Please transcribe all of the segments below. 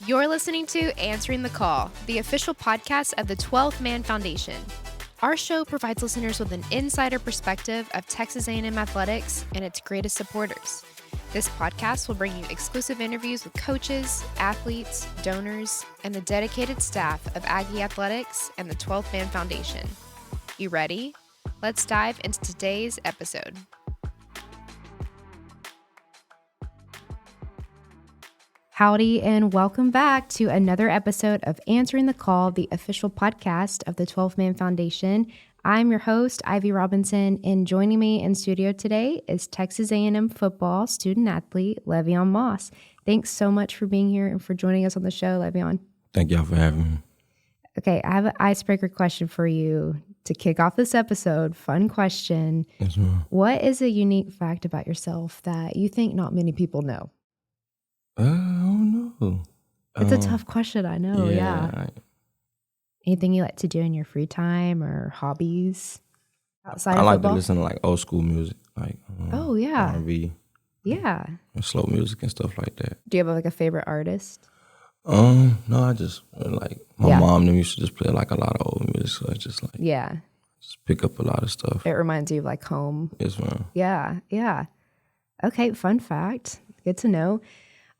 You're listening to Answering the Call, the official podcast of the 12th Man Foundation. Our show provides listeners with an insider perspective of Texas A&M athletics and its greatest supporters. This podcast will bring you exclusive interviews with coaches, athletes, donors, and the dedicated staff of Aggie Athletics and the 12th Man Foundation. You ready? Let's dive into today's episode. Howdy, and welcome back to another episode of Answering the Call, the official podcast of the 12th Man Foundation. I'm your host, Ivy Robinson, and joining me in studio today is Texas A&M football student athlete, Le'Veon Moss. Thanks so much for being here and for joining us on the show, Le'Veon. Thank y'all for having me. Okay, I have an icebreaker question for you to kick off this episode. Fun question. Yes, ma'am. What is a unique fact about yourself that you think not many people know? I don't know. It's a tough question, I know, yeah. Anything you like to do in your free time or hobbies outside of I like football? to listen to like old school music, like R&B, Yeah. and slow music and stuff like that. Do you have like a favorite artist? No, I just like my mom them used to just play like a lot of old music, so I just like just pick up a lot of stuff. It reminds you of like home. Yes, ma'am. Yeah. Okay, fun fact. Good to know.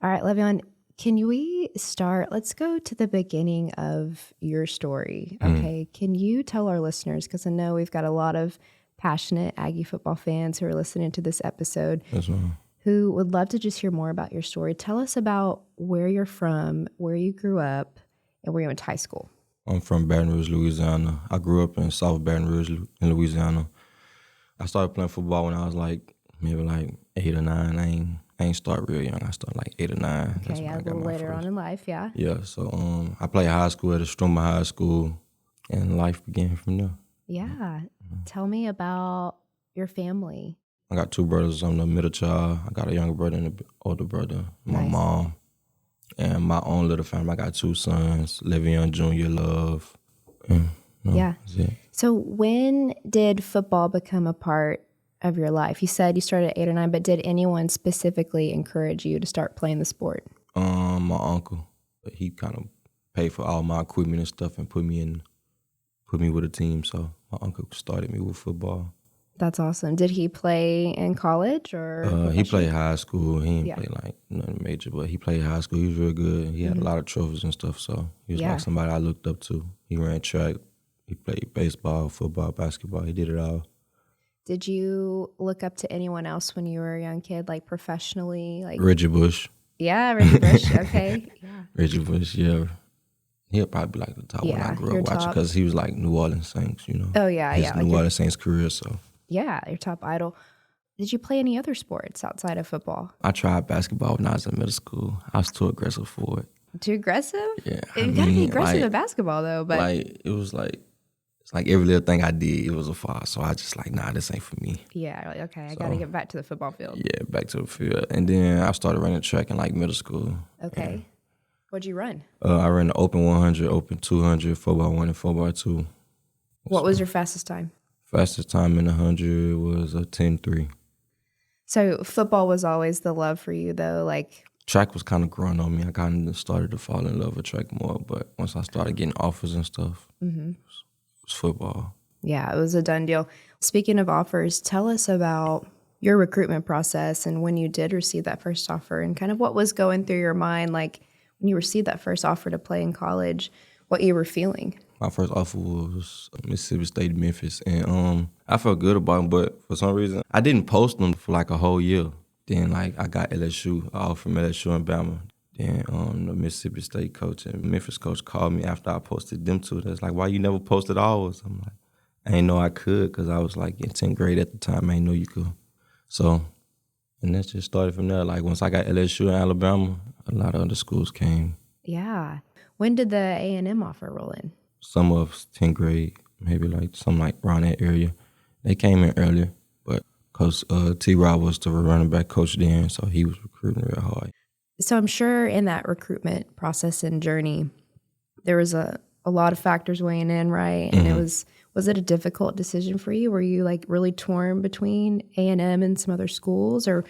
All right, Le'Veon, can we start? Let's go to the beginning of your story. Okay, Can you tell our listeners, because I know we've got a lot of passionate Aggie football fans who are listening to this episode, Yes, ma'am. who would love to just hear more about your story. Tell us about where you're from, where you grew up, and where you went to high school. I'm from Baton Rouge, Louisiana. I grew up in South Baton Rouge, in Louisiana. I started playing football when I was like maybe like 8 or 9. I ain't start real young. I started like 8 or 9. Okay, a little later on in life, yeah. Yeah, so I played high school at Struma High School, and life began from there. Yeah. Tell me about your family. I got 2 brothers. I'm the middle child. I got a younger brother and an older brother. My Nice. mom. And my own little family. I got 2 sons, Le'Veon Jr., Love. Yeah. That's it. So when did football become a part of your life? You said you started at 8 or 9, but did anyone specifically encourage you to start playing the sport? My uncle, he kind of paid for all my equipment and stuff and put me with a team. So my uncle started me with football. That's awesome. Did he play in college or? He played high school. He didn't Yeah. play like nothing major, but he played high school. He was real good. He had a lot of trophies and stuff, so he was Yeah. like somebody I looked up to. He ran track. He played baseball, football, basketball. He did it all. Did you look up to anyone else when you were a young kid, like professionally? Like Reggie Bush. Yeah, Reggie Bush. Okay. Yeah. Reggie Bush, yeah. He'll probably be like the top when Yeah, I grew your up watching top. because he was like New Orleans Saints, you know. Oh, yeah, His yeah. New Like your, Orleans Saints career, so. yeah, your top idol. Did you play any other sports outside of football? I tried basketball when I was in middle school. I was too aggressive for it. Too aggressive? Yeah. You gotta be aggressive in basketball, though. But Like, it was like, it's like every little thing I did, it was a foul. So I just like, nah, this ain't for me. yeah, like, okay, I gotta get back to the football field. Yeah, back to the field. And then I started running track in like middle school. Okay. What'd you run? I ran the open 100, open 200, 4x1 and 4x2. What was your fastest time? Fastest time in the 100 was a 10-3. So football was always the love for you, though. Like, Track was kind of growing on me. I kind of started to fall in love with track more. But once I started getting offers and stuff, it was football. yeah, it was a done deal. Speaking of offers, tell us about your recruitment process and when you did receive that first offer and kind of what was going through your mind, like when you received that first offer to play in college, what you were feeling. My first offer was Mississippi State, Memphis, and I felt good about them, but for some reason, I didn't post them for like a whole year. Then like I got LSU, an offer from LSU and Bama. Then the Mississippi State coach and Memphis coach called me after I posted them two. That's like, why you never posted ours? I'm like, I didn't know I could because I was like in 10th grade at the time. I didn't know you could. So, and that just started from there. Like once I got LSU and Alabama, a lot of other schools came. Yeah. When did the A&M offer roll in? Some of 10th grade, maybe like something like around that area. They came in earlier, but because T-Rob was the running back coach then, so he was recruiting real hard. So I'm sure in that recruitment process and journey, there was a lot of factors weighing in, right? And it was it a difficult decision for you? Were you like really torn between A&M and some other schools? Or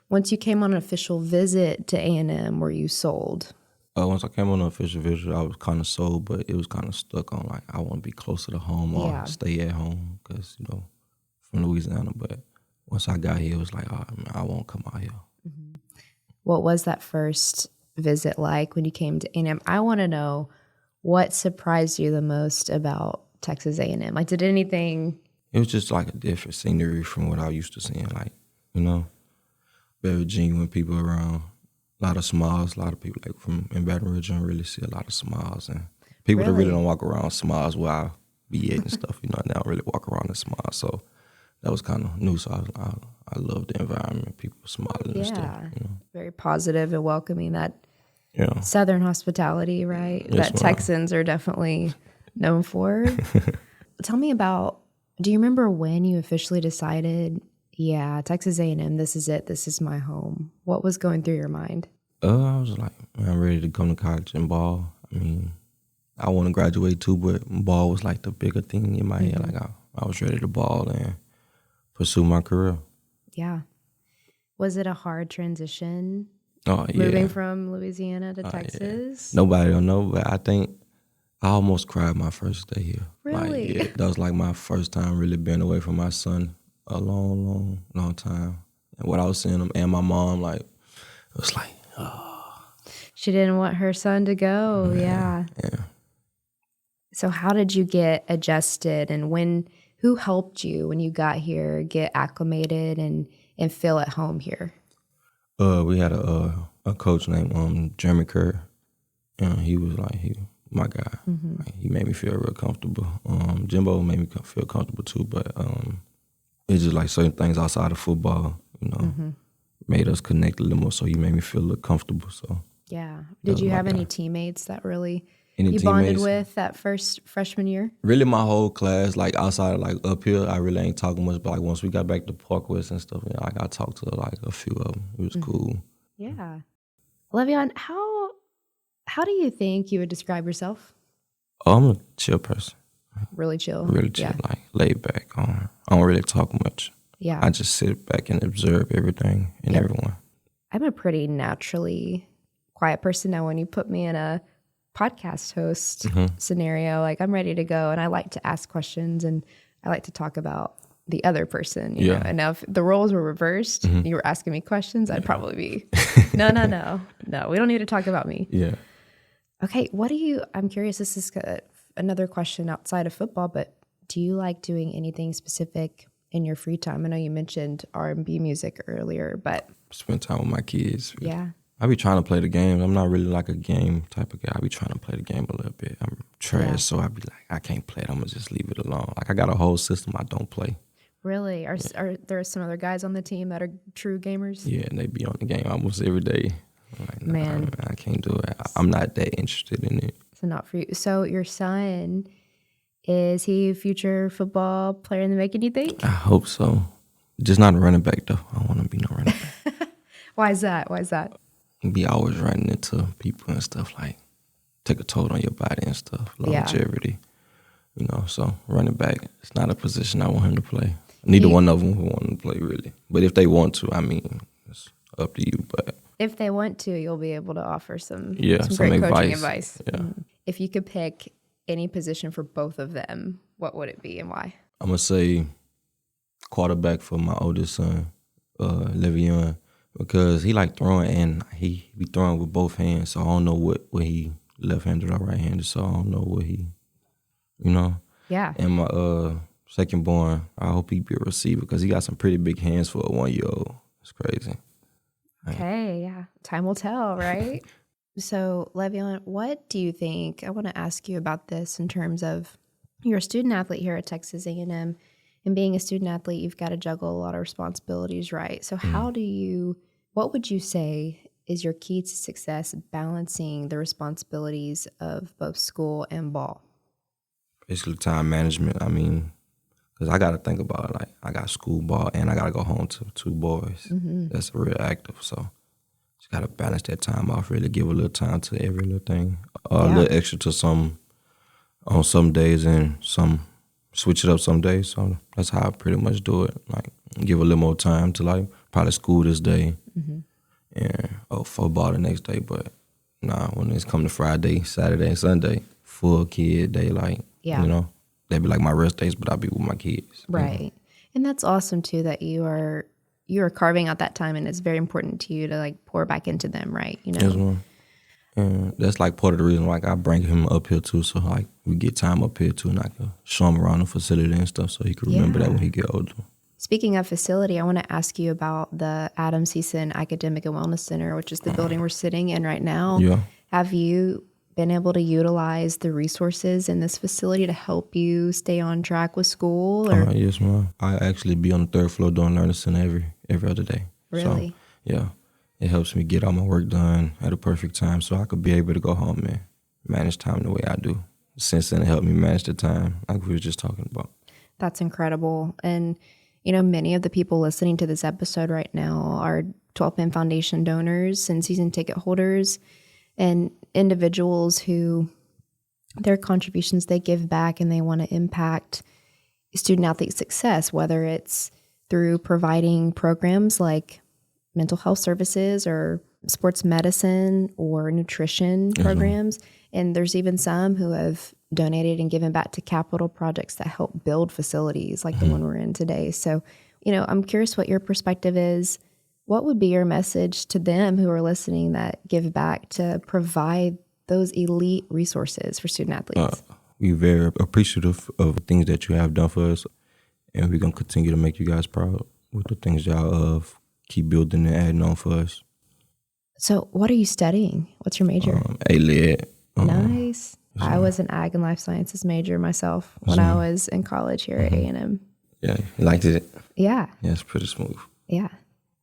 once you came on an official visit to A&M, were you sold? Once I came on the official visit, I was kind of sold, but it was kind of stuck on like I want to be closer to home or stay at home because from Louisiana. But once I got here, it was like, oh, man, I won't come out here. Mm-hmm. What was that first visit like when you came to A&M? I want to know what surprised you the most about Texas A&M. Like, did anything? It was just like a different scenery from what I used to seeing. Like, very genuine people around. A lot of smiles. A lot of people like from in Baton Rouge, I don't really see a lot of smiles, and people that really don't walk around smiles where I be at and stuff. They don't really walk around and smile. So that was kind of new. So I love the environment. People smiling and stuff. Very positive and welcoming. That Southern hospitality, right? Yes, that Texans are definitely known for. Tell me about. Do you remember when you officially decided? Yeah, Texas A&M, this is it. This is my home. What was going through your mind? I was like, man, I'm ready to come to college and ball. I mean, I want to graduate too, but ball was like the bigger thing in my head. Like I was ready to ball and pursue my career. Yeah. Was it a hard transition? Oh, yeah. Moving from Louisiana to Texas? Yeah. Nobody don't know, but I think I almost cried my first day here. Really? Like, that was like my first time really being away from my son. A long time. And what I was seeing him and my mom, like, it was like, oh. She didn't want her son to go, yeah. So how did you get adjusted, and who helped you when you got here get acclimated and feel at home here? We had a coach named Jeremy Kerr, and he was like, my guy. Like, he made me feel real comfortable. Jimbo made me feel comfortable too, but it's just like certain things outside of football, made us connect a little more. So he made me feel a little comfortable. So yeah. Did you have any teammates that really you bonded with that first freshman year? Really, my whole class, like outside of like up here, I really ain't talking much. But like once we got back to Park West and stuff, I got to talk to like a few of them. It was cool. Yeah. Le'Veon, how do you think you would describe yourself? Oh, I'm a chill person. Really chill. Really chill, like laid back. I don't really talk much. Yeah. I just sit back and observe everything and everyone. I'm a pretty naturally quiet person. Now, when you put me in a podcast host scenario, like I'm ready to go, and I like to ask questions and I like to talk about the other person. You know? And now if the roles were reversed, you were asking me questions, I'd probably be, no, we don't need to talk about me. Yeah. Okay, I'm curious, this is another question outside of football, but do you like doing anything specific in your free time? I know you mentioned R&B music earlier, but... Spend time with my kids. Yeah. I be trying to play the game. I'm not really like a game type of guy. I be trying to play the game a little bit. I'm trash, so I be like, I can't play it. I'm going to just leave it alone. Like, I got a whole system I don't play. Really? Are there some other guys on the team that are true gamers? Yeah, and they be on the game almost every day. I'm like, Man. I can't do it. I'm not that interested in it. So not for you. So your son, is he a future football player in the making, you think? I hope so. Just not a running back, though. I don't want to be no running back. Why is that? Be always running into people and stuff, like take a toll on your body and stuff, longevity. So running back, it's not a position I want him to play. Neither one of them want to play, really. But if they want to, I mean, it's up to you. But if they want to, you'll be able to offer some great coaching advice. Yeah. If you could pick any position for both of them, what would it be and why? I'm going to say quarterback for my oldest son, Le'Veon, because he like throwing and he be throwing with both hands. So I don't know what he left-handed or right-handed. So I don't know what he, Yeah. And my second born, I hope he be a receiver because he got some pretty big hands for a 1-year-old. It's crazy. Okay, yeah. Time will tell, right? So, Le'Veon, what do you think? I want to ask you about this in terms of you're a student athlete here at Texas A&M, and being a student athlete, you've got to juggle a lot of responsibilities, right? So what would you say is your key to success balancing the responsibilities of both school and ball? Basically time management. I mean, because I got to think about it. Like, I got school ball and I got to go home to 2 boys. That's real active. So just got to balance that time off, really give a little time to every little thing. A little extra to some on some days and switch it up some days. So that's how I pretty much do it. Like, give a little more time to like probably school this day and football the next day. But Nah, when it's come to Friday, Saturday, and Sunday, full kid day, like, you know, they be like my rest days, but I be with my kids. Right. You know? And that's awesome too that you are carving out that time, and it's very important to you to like pour back into them, right? You know. Yes, ma'am. And that's like part of the reason like I bring him up here too, so like we get time up here too, and I can show him around the facility and stuff, so he can remember that when he get older. Speaking of facility, I want to ask you about the Adam Season Academic and Wellness Center, which is the building we're sitting in right now. Yeah. Have you been able to utilize the resources in this facility to help you stay on track with school? Or? Yes, ma'am. I actually be on the 3rd floor doing learning center every other day. Really? So, yeah. It helps me get all my work done at a perfect time so I could be able to go home and manage time the way I do. Since then, it helped me manage the time like we were just talking about. That's incredible. And, you know, many of the people listening to this episode right now are 12 Man Foundation donors and season ticket holders and individuals who their contributions they give back and they want to impact student athlete success, whether it's through providing programs like mental health services or sports medicine or nutrition programs. And there's even some who have donated and given back to capital projects that help build facilities like the one we're in today. So, you know, I'm curious what your perspective is. What would be your message to them who are listening that give back to provide those elite resources for student athletes? We're very appreciative of the things that you have done for us, and we're going to continue to make you guys proud with the things y'all keep building and adding on for us. So what are you studying? What's your major? A-Led. Nice. I was an Ag and Life Sciences major myself when I was in college here at A&M. Yeah, you liked it? Yeah. Yeah, it's pretty smooth. Yeah.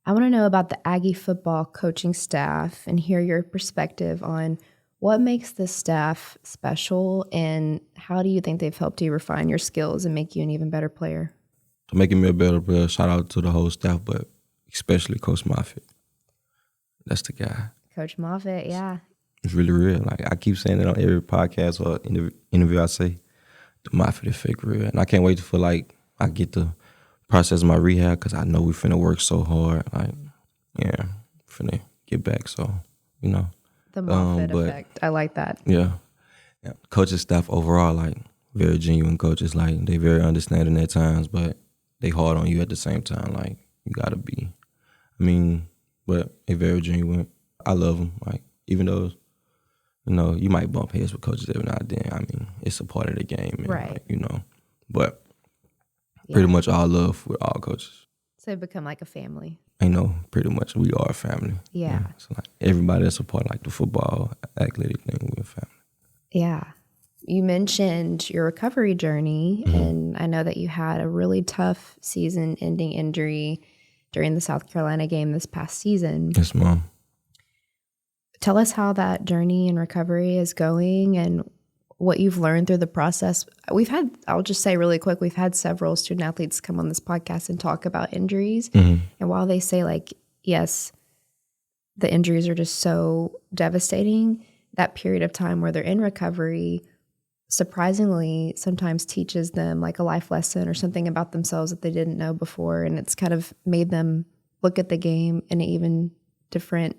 I want to know about the Aggie football coaching staff and hear your perspective on what makes this staff special and how do you think they've helped you refine your skills and make you an even better player? To making me a better player, shout out to the whole staff, but especially Coach Moffitt. That's the guy. Coach Moffitt, yeah. It's really real. Like I keep saying it on every podcast or interview I say, the Moffitt effect real. And I can't wait for like I get to process my rehab because I know we finna work so hard. Like, yeah, finna get back. So, you know. The Moffitt effect. I like that. Yeah. Coaching staff overall, like very genuine coaches. Like they very understanding at times, but they hard on you at the same time. Like you gotta be. But they very genuine. I love them. Like even though, you know, you might bump heads with coaches every now and then. It's a part of the game, and, right? Like, you know, but pretty much all love with all coaches. So they become like a family. I know, pretty much we are a family. Yeah. So like everybody that's a part of like the football athletic thing, we're a family. Yeah. You mentioned your recovery journey, and I know that you had a really tough season-ending injury during the South Carolina game this past season. Yes, Mom. Tell us how that journey and recovery is going and what you've learned through the process. I'll just say really quick, we've had several student athletes come on this podcast and talk about injuries. And while they say like, yes, the injuries are just so devastating, that period of time where they're in recovery surprisingly sometimes teaches them like a life lesson or something about themselves that they didn't know before. And it's kind of made them look at the game in an even different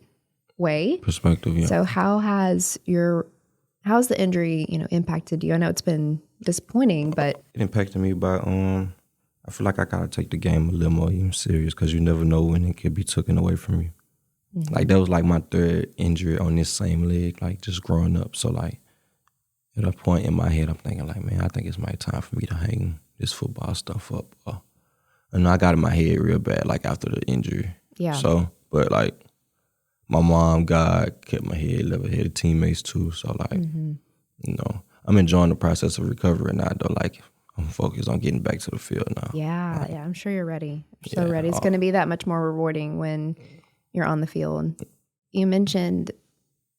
way. Perspective, yeah. So how's the injury, impacted you? I know it's been disappointing, but it impacted me by I feel like I gotta take the game a little more even serious because you never know when it could be taken away from you. Like that was like my 3rd injury on this same leg, like just growing up. So like at a point in my head, I'm thinking like, man, I think it's my time for me to hang this football stuff up. And I got in my head real bad, like after the injury. Yeah. So, but like my mom, God kept my head level-headed, teammates too. So like, I'm enjoying the process of recovery now. Though, like I'm focused on getting back to the field now. Yeah, I'm sure you're ready. You're so ready. It's going to be that much more rewarding when you're on the field. You mentioned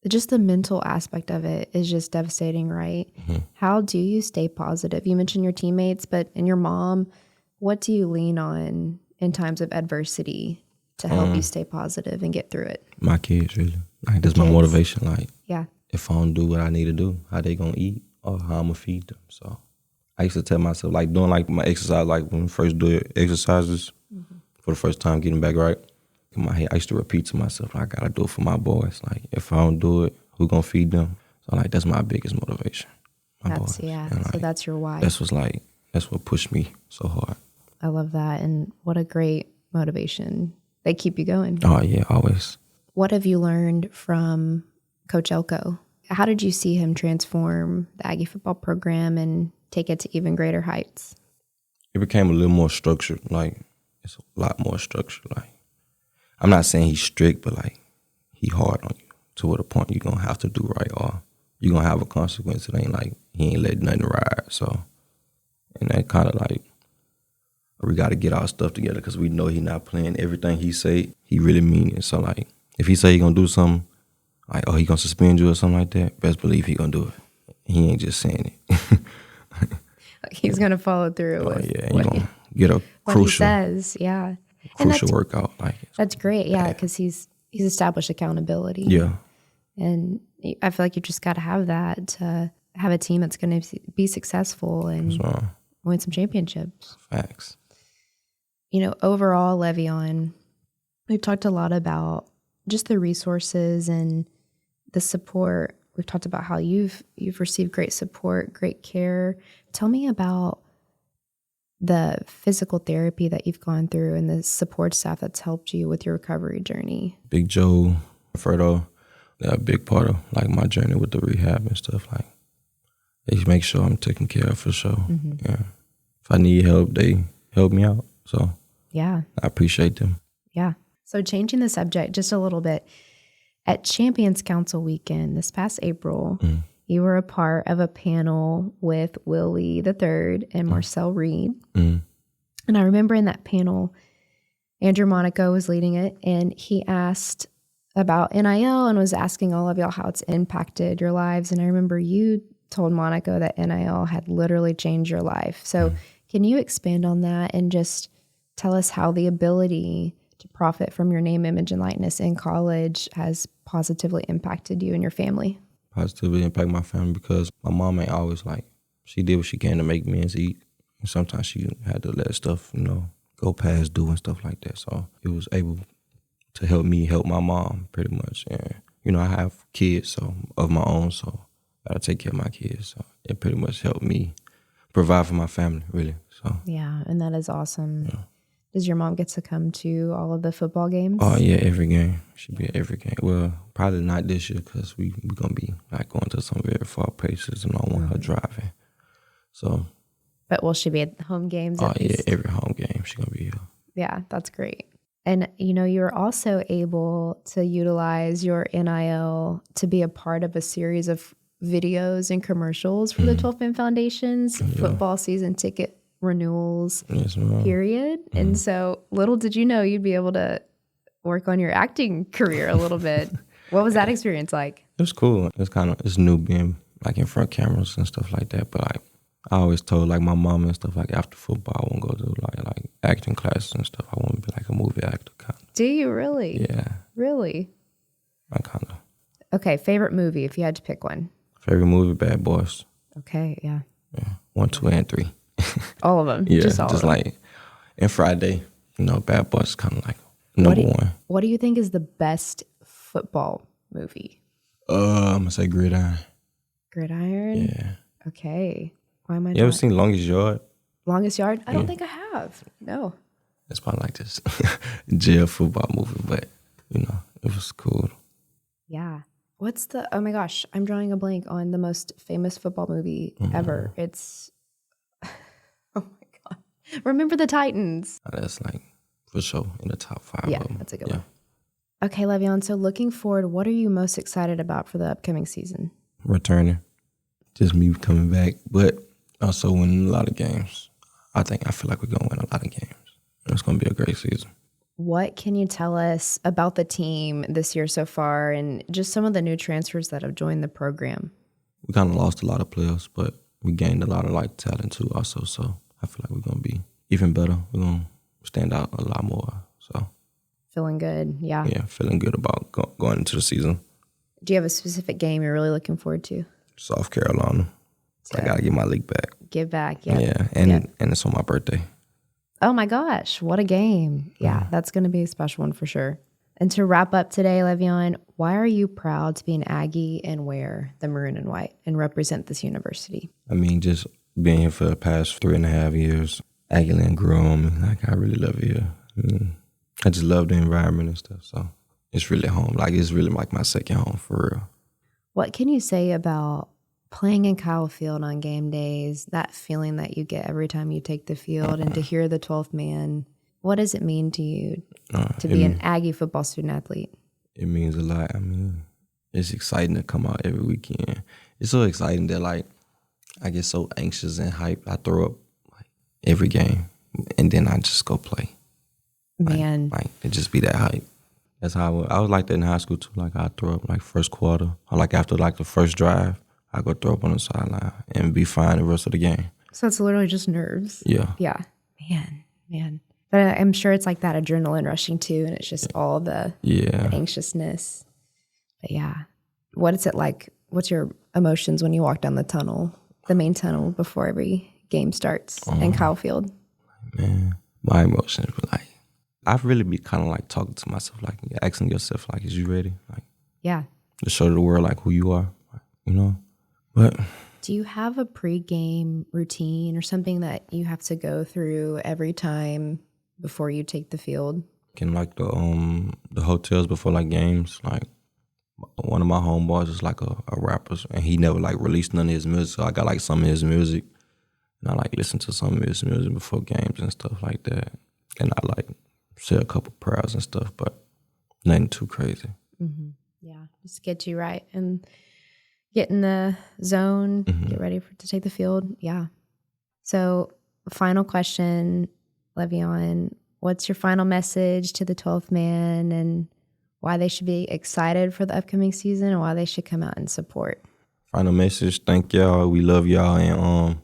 just the mental aspect of it is just devastating, right? How do you stay positive? You mentioned your teammates, but and your mom, what do you lean on in times of adversity to help you stay positive and get through it? My kids, really. Like that's my motivation. Like, if I don't do what I need to do, how they gonna eat or how I'm gonna feed them. So I used to tell myself, like doing like my exercise, like when we first do exercises for the first time, getting back right. In my head, I used to repeat to myself, I gotta do it for my boys. Like if I don't do it, who gonna feed them. So like that's my biggest motivation. That's yeah. And, like, so that's your why. That's what pushed me so hard. I love that, and what a great motivation. They keep you going. Oh yeah, always. What have you learned from Coach Elko? How did you see him transform the Aggie football program and take it to even greater heights? It became a little more structured. Like it's a lot more structured. Like I'm not saying he's strict, but like he hard on you to what a point you're gonna have to do right, or you're gonna have a consequence. It ain't like he ain't letting nothing ride. So, and that kind of like we got to get our stuff together because we know he not playing everything he say. He really mean it. So like if he say he gonna do something, like he gonna suspend you or something like that, best believe he gonna do it. He ain't just saying it. He's gonna follow through. Oh with yeah, you gonna get a crucial, says, yeah, crucial workout. Like that's great, yeah, because he's established accountability. Yeah, and I feel like you just got to have that to have a team that's going to be successful and win some championships. Facts. You know, overall, Le'Veon, we've talked a lot about just the resources and the support. We've talked about how you've received great support, great care. Tell me about the physical therapy that you've gone through and the support staff that's helped you with your recovery journey. Big Joe, Fredo, they're a big part of like my journey with the rehab and stuff. Like they make sure I'm taken care of for sure. Mm-hmm. Yeah. If I need help, they help me out. So yeah, I appreciate them. Yeah. So changing the subject just a little bit, at Champions Council weekend this past April, you were a part of a panel with Willie III and Marcel Reed. And I remember in that panel, Andrew Monaco was leading it, and he asked about NIL and was asking all of y'all how it's impacted your lives. And I remember you told Monaco that NIL had literally changed your life. So can you expand on that and just tell us how the ability to profit from your name, image, and likeness in college has positively impacted you and your family? Positively impact my family because my mom ain't always like, she did what she can to make me eat. And sometimes she had to let stuff, go past due and stuff like that. So it was able to help me help my mom pretty much. And, I have kids of my own, so I gotta take care of my kids. So it pretty much helped me provide for my family, really. So yeah, and that is awesome. Yeah. Does your mom get to come to all of the football games? Oh, yeah, every game. She'll be at every game. Well, probably not this year because we're going to be like going to some very far places and I don't want her driving. So. But will she be at home games? Oh, yeah, every home game she's going to be here. Yeah, that's great. And, you're also able to utilize your NIL to be a part of a series of videos and commercials for the 12-Man Foundation's football season ticket renewals period. And so little did you know you'd be able to work on your acting career a little bit. What was that experience like? It was cool. It's new being like in front cameras and stuff like that. But like I always told like my mom and stuff like after football I want to go to like acting classes and stuff. I want to be like a movie actor kind of. Do you really? Yeah. Really? I kind of. Okay, favorite movie if you had to pick one. Favorite movie, Bad Boys. Okay, yeah. 1, 2, and 3. All of them. Yeah, just all of them. Like, and Friday, Bad Boys is kind of like number one. What do you think is the best football movie? I'm gonna say Gridiron. Gridiron? Yeah. Okay. Why am I? You ever seen Longest Yard? Longest Yard? I don't think I have. No. It's probably like this jail football movie, but it was cool. Yeah. What's the? Oh my gosh, I'm drawing a blank on the most famous football movie ever. It's. Oh my god! Remember the Titans. That's like for sure in the top 5. Yeah, that's a good one. Okay, Le'Veon. So looking forward, what are you most excited about for the upcoming season? Returning, just me coming back, but also winning a lot of games. I feel like we're gonna win a lot of games. It's gonna be a great season. What can you tell us about the team this year so far and just some of the new transfers that have joined the program? We kind of lost a lot of players, but we gained a lot of like talent too also. So I feel like we're going to be even better. We're going to stand out a lot more. So feeling good, yeah. Yeah, feeling good about going into the season. Do you have a specific game you're really looking forward to? South Carolina. So I got to get my league back. Give back, yeah. Yeah, and it's on my birthday. Oh my gosh, what a game. Yeah, that's going to be a special one for sure. And to wrap up today, Le'Veon, why are you proud to be an Aggie and wear the maroon and white and represent this university? I mean, just being here for the past 3.5 years, Aggieland grew on me. Like, I really love it here. I just love the environment and stuff. So it's really home. Like, it's really like my second home for real. What can you say about playing in Kyle Field on game days, that feeling that you get every time you take the field and to hear the 12th man? What does it mean to you to be an Aggie football student athlete? It means a lot. I mean, it's exciting to come out every weekend. It's so exciting that, like, I get so anxious and hyped. I throw up like every game, and then I just go play. Man. Like it just be that hype. That's how I was like that in high school, too. Like, I throw up, like, first quarter. Or, like, after, like, the first drive, I go throw up on the sideline and be fine the rest of the game. So it's literally just nerves. Yeah. Yeah. Man. But I'm sure it's like that adrenaline rushing too, and it's just all the anxiousness. But yeah, what is it like? What's your emotions when you walk down the main tunnel before every game starts in Kyle Field? Man, my emotions were like, I've really be kind of like talking to myself, like asking yourself, like, is you ready? Like, yeah, to show the world like who you are, you know? But do you have a pregame routine or something that you have to go through every time before you take the field? In like the hotels before like games, like one of my homeboys is like a rapper, and he never like released none of his music. So I got like some of his music, and I like listen to some of his music before games and stuff like that. And I like say a couple prayers and stuff, but nothing too crazy. Mm-hmm. Yeah, just get you right and get in the zone, get ready to take the field. Yeah. So final question, Le'Veon, what's your final message to the 12th man and why they should be excited for the upcoming season and why they should come out and support? Final message, thank y'all. We love y'all. And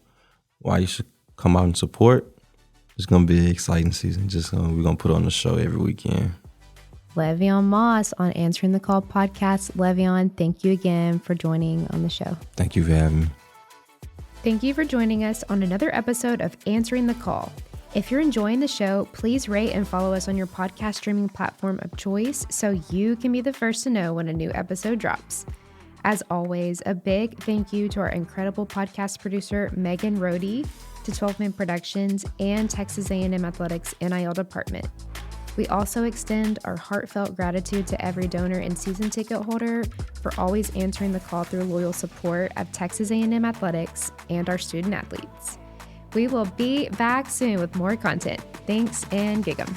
why you should come out and support. It's going to be an exciting season. We're going to put on the show every weekend. Le'Veon Moss on Answering the Call podcast. Le'Veon, thank you again for joining on the show. Thank you for having me. Thank you for joining us on another episode of Answering the Call. If you're enjoying the show, please rate and follow us on your podcast streaming platform of choice so you can be the first to know when a new episode drops. As always, a big thank you to our incredible podcast producer, Megan Rohde, to 12 Man Productions and Texas A&M Athletics NIL Department. We also extend our heartfelt gratitude to every donor and season ticket holder for always answering the call through loyal support of Texas A&M Athletics and our student athletes. We will be back soon with more content. Thanks and gig 'em.